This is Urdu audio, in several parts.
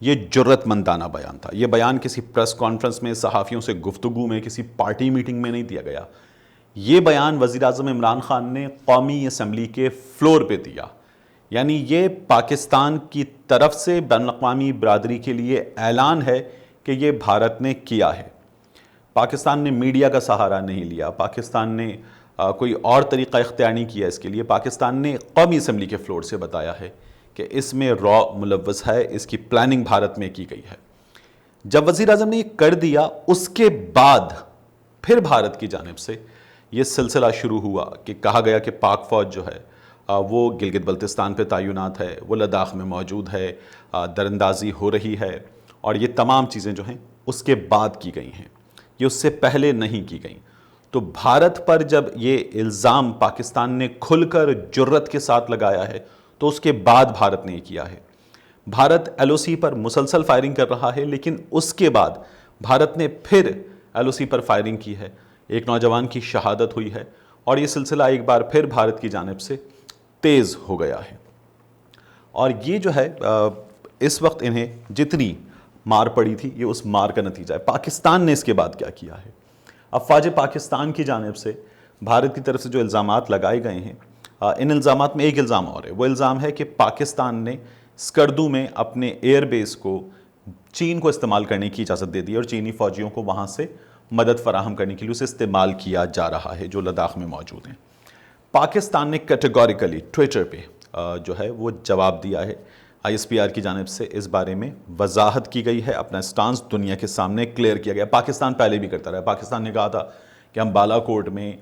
یہ جرت مندانہ بیان تھا. یہ بیان کسی پریس کانفرنس میں، صحافیوں سے گفتگو میں، کسی پارٹی میٹنگ میں نہیں دیا گیا. یہ بیان وزیر اعظم عمران خان نے قومی اسمبلی کے فلور پہ دیا. یعنی یہ پاکستان کی طرف سے بین الاقوامی برادری کے لیے اعلان ہے کہ یہ بھارت نے کیا ہے. پاکستان نے میڈیا کا سہارا نہیں لیا، پاکستان نے کوئی اور طریقہ اختیار نہیں کیا اس کے لیے. پاکستان نے قومی اسمبلی کے فلور سے بتایا ہے کہ اس میں را ملوث ہے، اس کی پلاننگ بھارت میں کی گئی ہے. جب وزیر اعظم نے یہ کر دیا، اس کے بعد پھر بھارت کی جانب سے یہ سلسلہ شروع ہوا کہ کہا گیا کہ پاک فوج جو ہے وہ گلگت بلتستان پہ تعینات ہے، وہ لداخ میں موجود ہے، دراندازی ہو رہی ہے، اور یہ تمام چیزیں جو ہیں اس کے بعد کی گئی ہیں، یہ اس سے پہلے نہیں کی گئیں. تو بھارت پر جب یہ الزام پاکستان نے کھل کر جرت کے ساتھ لگایا ہے تو اس کے بعد بھارت نے یہ کیا ہے. بھارت ایل او سی پر مسلسل فائرنگ کر رہا ہے، لیکن اس کے بعد بھارت نے پھر ایل او سی پر فائرنگ کی ہے. ایک نوجوان کی شہادت ہوئی ہے اور یہ سلسلہ ایک بار پھر بھارت کی جانب سے تیز ہو گیا ہے. اور یہ جو ہے اس وقت انہیں جتنی مار پڑی تھی، یہ اس مار کا نتیجہ ہے. پاکستان نے اس کے بعد کیا کیا ہے؟ افواج پاکستان کی جانب سے بھارت کی طرف سے جو الزامات لگائے گئے ہیں، ان الزامات میں ایک الزام اور ہے. وہ الزام ہے کہ پاکستان نے اسکردو میں اپنے ایئر بیس کو چین کو استعمال کرنے کی اجازت دے دی اور چینی فوجیوں کو وہاں سے مدد فراہم کرنے کے لیے اسے استعمال کیا جا رہا ہے جو لداخ میں موجود ہیں. پاکستان نے کیٹیگوریکلی ٹویٹر پہ جو ہے وہ جواب دیا ہے. آئی ایس پی آر کی جانب سے اس بارے میں وضاحت کی گئی ہے، اپنا سٹانس دنیا کے سامنے کلیئر کیا گیا. پاکستان پہلے بھی کرتا رہا. پاکستان نے کہا تھا کہ ہم بالا کوٹ میں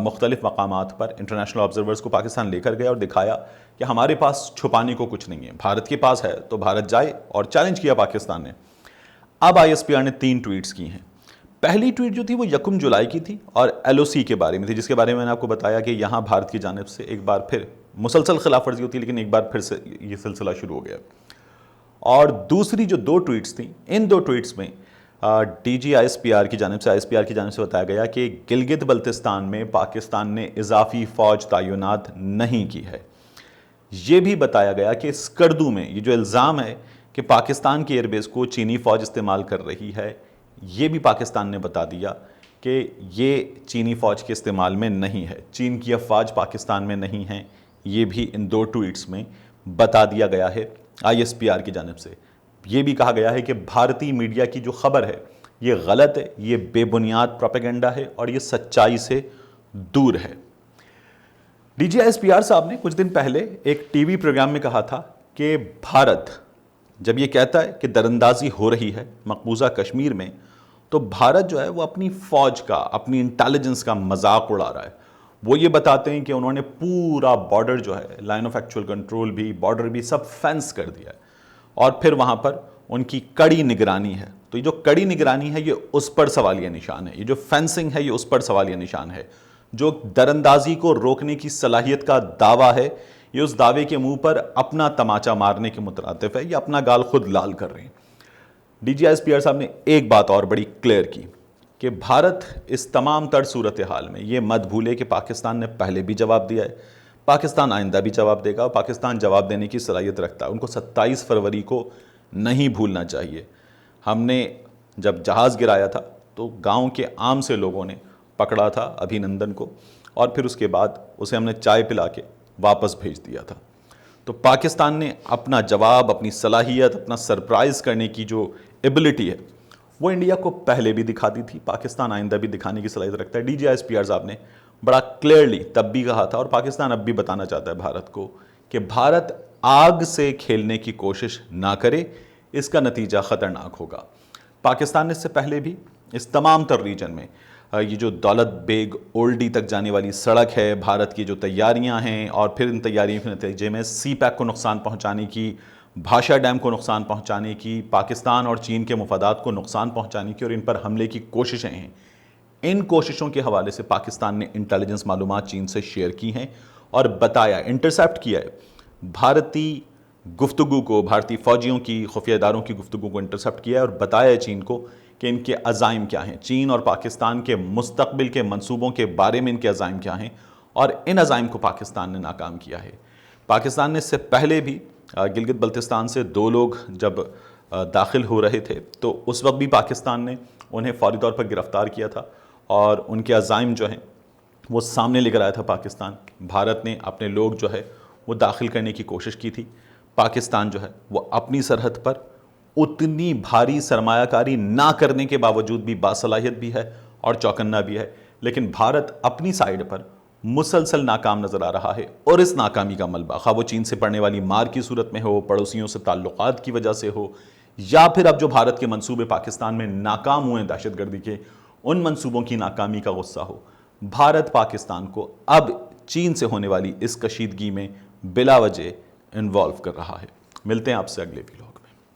مختلف مقامات پر انٹرنیشنل آبزرورز کو پاکستان لے کر گئے اور دکھایا کہ ہمارے پاس چھپانے کو کچھ نہیں ہے، بھارت کے پاس ہے تو بھارت جائے، اور چیلنج کیا پاکستان نے. اب آئی ایس پی آر نے 3 ٹویٹس کی ہیں. پہلی ٹویٹ جو تھی وہ 1 جولائی کی تھی اور ایل او سی کے بارے میں تھی، جس کے بارے میں نے آپ کو بتایا کہ یہاں بھارت کی جانب سے ایک بار پھر مسلسل خلاف ورزی ہوتی ہے، لیکن ایک بار پھر سے یہ سلسلہ شروع ہو گیا. اور دوسری جو 2 ٹویٹس تھیں، ان 2 ٹویٹس میں D G I S P R کی جانب سے بتایا گیا کہ گلگت بلتستان میں پاکستان نے اضافی فوج تعینات نہیں کی ہے. یہ بھی بتایا گیا کہ اسکردو میں یہ جو الزام ہے کہ پاکستان کی ایئر بیس کو چینی فوج استعمال کر رہی ہے، یہ بھی پاکستان نے بتا دیا کہ یہ چینی فوج کے استعمال میں نہیں ہے، چین کی افواج پاکستان میں نہیں ہیں. یہ بھی ان 2 ٹویٹس میں بتا دیا گیا ہے آئی ایس پی آر کی جانب سے. یہ بھی کہا گیا ہے کہ بھارتی میڈیا کی جو خبر ہے یہ غلط ہے، یہ بے بنیاد پروپیگنڈا ہے اور یہ سچائی سے دور ہے. D G I S P R صاحب نے کچھ دن پہلے ایک ٹی وی پروگرام میں کہا تھا کہ بھارت جب یہ کہتا ہے کہ دراندازی ہو رہی ہے مقبوضہ کشمیر میں، تو بھارت جو ہے وہ اپنی فوج کا، اپنی انٹیلیجنس کا مذاق اڑا رہا ہے. وہ یہ بتاتے ہیں کہ انہوں نے پورا بارڈر جو ہے، لائن آف ایکچوئل کنٹرول بھی، بارڈر بھی سب فینس کر دیا ہے، اور پھر وہاں پر ان کی کڑی نگرانی ہے. تو یہ جو کڑی نگرانی ہے یہ اس پر سوالیہ نشان ہے، یہ جو فینسنگ ہے یہ اس پر سوالیہ نشان ہے. جو دراندازی کو روکنے کی صلاحیت کا دعویٰ ہے، یہ اس دعوے کے منہ پر اپنا تماچا مارنے کے مترادف ہے، یہ اپنا گال خود لال کر رہے ہیں. D G I S P R صاحب نے ایک بات اور بڑی کلیئر کی کہ بھارت اس تمام تر صورتحال میں یہ مت بھولے کہ پاکستان نے پہلے بھی جواب دیا ہے، پاکستان آئندہ بھی جواب دے گا، اور پاکستان جواب دینے کی صلاحیت رکھتا ہے. ان کو 27 فروری کو نہیں بھولنا چاہیے. ہم نے جب جہاز گرایا تھا تو گاؤں کے عام سے لوگوں نے پکڑا تھا ابھی نندن کو، اور پھر اس کے بعد اسے ہم نے چائے پلا کے واپس بھیج دیا تھا. تو پاکستان نے اپنا جواب، اپنی صلاحیت، اپنا سرپرائز کرنے کی جو ایبلٹی ہے وہ انڈیا کو پہلے بھی دکھا دی تھی، پاکستان آئندہ بھی دکھانے کی صلاحیت رکھتا ہے. D G I S P R صاحب نے بڑا کلیئرلی تب بھی کہا تھا، اور پاکستان اب بھی بتانا چاہتا ہے بھارت کو، کہ بھارت آگ سے کھیلنے کی کوشش نہ کرے، اس کا نتیجہ خطرناک ہوگا. پاکستان نے اس سے پہلے بھی اس تمام تر ریجن میں یہ جو دولت بیگ اولڈی تک جانے والی سڑک ہے، بھارت کی جو تیاریاں ہیں، اور پھر ان تیاریوں کے نتیجے میں سی پیک کو نقصان پہنچانے کی، بھاشا ڈیم کو نقصان پہنچانے کی، پاکستان اور چین کے مفادات کو نقصان پہنچانے کی اور ان پر حملے کی کوششیں ہیں. ان کوششوں کے حوالے سے پاکستان نے انٹیلیجنس معلومات چین سے شیئر کی ہیں اور بتایا، انٹرسیپٹ کیا ہے بھارتی گفتگو کو، بھارتی فوجیوں کی، خفیہ اداروں کی گفتگو کو انٹرسیپٹ کیا ہے اور بتایا ہے چین کو کہ ان کے عزائم کیا ہیں، چین اور پاکستان کے مستقبل کے منصوبوں کے بارے میں ان کے عزائم کیا ہیں، اور ان عزائم کو پاکستان نے ناکام کیا ہے. پاکستان نے اس سے پہلے بھی گلگت بلتستان سے 2 لوگ جب داخل ہو رہے تھے تو اس وقت بھی پاکستان نے انہیں فوری طور پر گرفتار کیا تھا اور ان کے عزائم جو ہیں وہ سامنے لے کر آیا تھا پاکستان. بھارت نے اپنے لوگ جو ہے وہ داخل کرنے کی کوشش کی تھی. پاکستان جو ہے وہ اپنی سرحد پر اتنی بھاری سرمایہ کاری نہ کرنے کے باوجود بھی باصلاحیت بھی ہے اور چوکنا بھی ہے، لیکن بھارت اپنی سائیڈ پر مسلسل ناکام نظر آ رہا ہے. اور اس ناکامی کا ملبہ خواہ وہ چین سے پڑنے والی مار کی صورت میں ہو، پڑوسیوں سے تعلقات کی وجہ سے ہو، یا پھر اب جو بھارت کے منصوبے پاکستان میں ناکام ہوئے دہشت گردی کے، ان منصوبوں کی ناکامی کا غصہ ہو. بھارت پاکستان کو اب چین سے ہونے والی اس کشیدگی میں بلا وجہ انوالو کر رہا ہے. ملتے ہیں آپ سے اگلے ویڈیو.